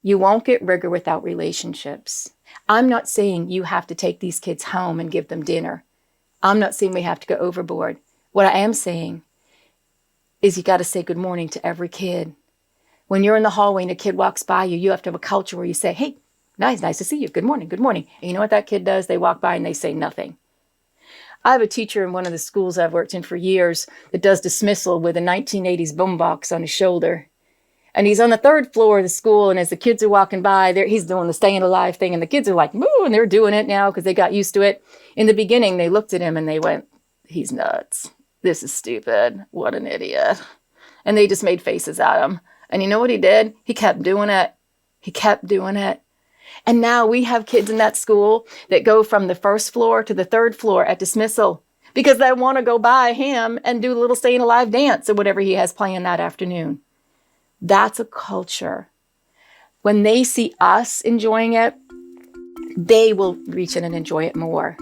You won't get rigor without relationships. I'm not saying you have to take these kids home and give them dinner. I'm not saying we have to go overboard. What I am saying is you got to say good morning to every kid. When you're in the hallway and a kid walks by you, you have to have a culture where you say, hey, nice to see you. Good morning, good morning. And you know what that kid does? They walk by and they say nothing. I have a teacher in one of the schools I've worked in for years that does dismissal with a 1980s boombox on his shoulder. And he's on the third floor of the school, and as the kids are walking by, he's doing the staying alive thing, and the kids are like, moo, and they're doing it now because they got used to it. In the beginning, they looked at him and they went, he's nuts. This is stupid. What an idiot. And they just made faces at him. And you know what he did? He kept doing it. He kept doing it. And now we have kids in that school that go from the first floor to the third floor at dismissal because they want to go by him and do a little staying alive dance or whatever he has planned that afternoon. That's a culture. When they see us enjoying it, they will reach in and enjoy it more.